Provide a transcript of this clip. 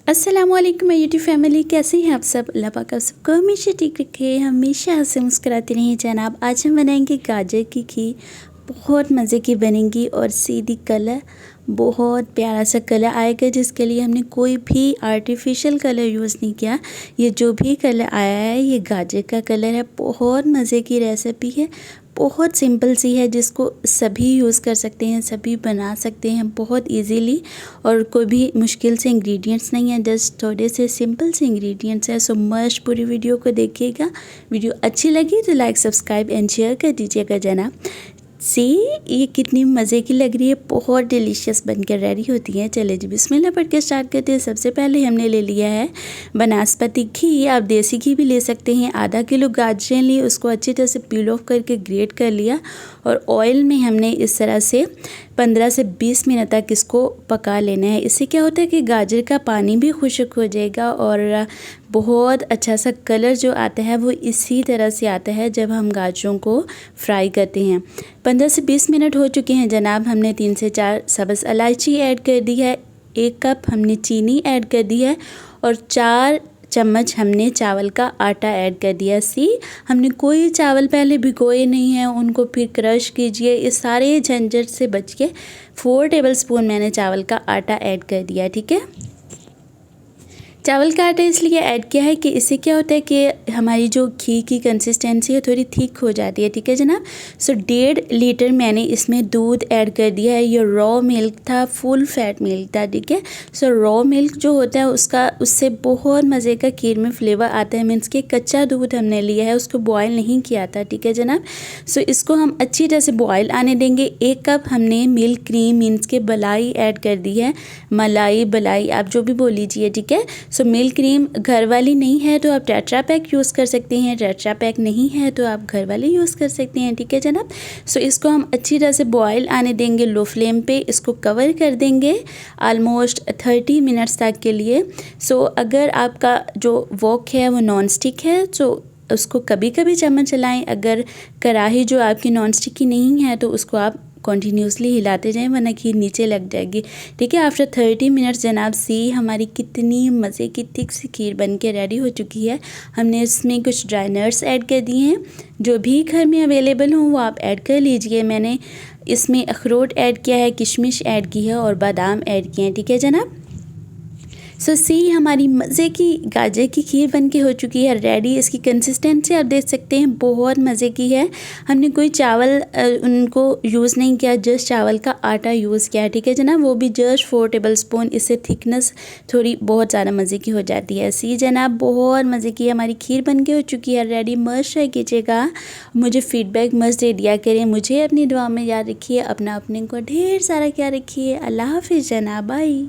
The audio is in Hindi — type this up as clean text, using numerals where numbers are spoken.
अस्सलामुअलैकुम माय यूट्यूब फैमिली, कैसे हैं आप सब। अल्लाह पाक आप सबको हमेशा ठीक रखे, हमेशा हंसे मुस्कुराते रहिए जनाब। आज हम बनाएंगे गाजर की खीर। बहुत मज़े की बनेगी और सीधी कलर, बहुत प्यारा सा कलर आएगा, जिसके लिए हमने कोई भी आर्टिफिशियल कलर यूज़ नहीं किया। ये जो भी कलर आया है ये गाजर का कलर है। बहुत मज़े की रेसिपी है, बहुत सिंपल सी है, जिसको सभी यूज़ कर सकते हैं, सभी बना सकते हैं बहुत इजीली। और कोई भी मुश्किल से इंग्रेडिएंट्स नहीं है, जस्ट थोड़े से सिंपल से इंग्रेडिएंट्स है। सो मस्ट पूरी वीडियो को देखिएगा। वीडियो अच्छी लगी तो लाइक सब्सक्राइब एंड शेयर कर दीजिएगा जनाब। सी ये कितनी मज़े की लग रही है, बहुत डिलीशियस बनकर रेडी होती है। चले जी बिस्मिल्लाह पढ़ के स्टार्ट करते हैं। सबसे पहले हमने ले लिया है बनास्पति घी, आप देसी घी भी ले सकते हैं। आधा किलो गाजरें ली, उसको अच्छी तरह से पील ऑफ करके ग्रेट कर लिया और ऑयल में हमने इस तरह से 15 से 20 मिनट तक इसको पका लेना है। इससे क्या होता है कि गाजर का पानी भी खुश्क हो जाएगा और बहुत अच्छा सा कलर जो आता है वो इसी तरह से आता है जब हम गाजरों को फ्राई करते हैं। 15 से 20 मिनट हो चुके हैं जनाब। हमने 3 से 4 सब्ज़ इलायची ऐड कर दी है, 1 कप हमने चीनी ऐड कर दी है और 4 चम्मच हमने चावल का आटा ऐड कर दिया। सी हमने कोई चावल पहले भिगोए नहीं हैं, उनको फिर क्रश कीजिए। इस सारे झंझट से बच के 4 टेबलस्पून मैंने चावल का आटा ऐड कर दिया। ठीक है, चावल का आटा इसलिए ऐड किया है कि इससे क्या होता है कि हमारी जो घी की कंसिस्टेंसी है थोड़ी थिक हो जाती है। ठीक है जनाब। सो 1.5 लीटर मैंने इसमें दूध ऐड कर दिया है। ये रॉ मिल्क था, फुल फैट मिल्क था। ठीक है, सो रॉ मिल्क जो होता है उससे बहुत मज़े का खीर में फ्लेवर आता है। मीन्स कि कच्चा दूध हमने लिया है, उसको बॉयल नहीं किया था। ठीक है जनाब। सो इसको हम अच्छी तरह से बॉयल आने देंगे। 1 कप हमने मिल्क क्रीम मीन्स के मलाई ऐड कर दी है। मलाई बलाई आप जो भी बोल लीजिए। ठीक है, सो मिल्क क्रीम घर वाली नहीं है तो आप टेट्रा पैक यूज़ कर सकते हैं, टेट्रा पैक नहीं है तो आप घर वाली यूज़ कर सकते हैं। ठीक है जनाब। सो इसको हम अच्छी तरह से बॉयल आने देंगे लो फ्लेम पे। इसको कवर कर देंगे ऑलमोस्ट 30 मिनट्स तक के लिए। सो अगर आपका जो वॉक है वो नॉन स्टिक है तो उसको कभी कभी चम्मच चलाएं। अगर कढ़ाई जो आपकी नॉन स्टिक की नहीं है तो उसको आप कॉन्टीन्यूसली हिलाते जाएं, वरना खीर नीचे लग जाएगी। ठीक है, आफ्टर 30 मिनट्स जनाब सी हमारी कितनी मज़े की थिक सी खीर बन के रेडी हो चुकी है। हमने इसमें कुछ ड्राई नट्स ऐड कर दिए हैं, जो भी घर में अवेलेबल हों वो आप ऐड कर लीजिए। मैंने इसमें अखरोट ऐड किया है, किशमिश ऐड की है और बादाम ऐड किए हैं। ठीक है जनाब। सो सी हमारी मज़े की गाजर की खीर बनके हो चुकी है रेडी। इसकी कंसिस्टेंसी आप देख सकते हैं, बहुत मज़े की है। हमने कोई चावल उनको यूज़ नहीं किया, जस्ट चावल का आटा यूज़ किया है। ठीक है जनाब, वो भी जस्ट 4 टेबलस्पून। इससे थिकनेस थोड़ी बहुत ज़्यादा मज़े की हो जाती है। सी जनाब बहुत मज़े की हमारी खीर बनके हो चुकी है रेडी। मस्ट ट्राई कीजिएगा, मुझे फ़ीडबैक मस्ट दे दिया करें। मुझे अपनी दुआ में याद रखिए, अपना अपने को ढेर सारा क्या रखिए। अल्लाह हाफिज़ जनाब, बाय।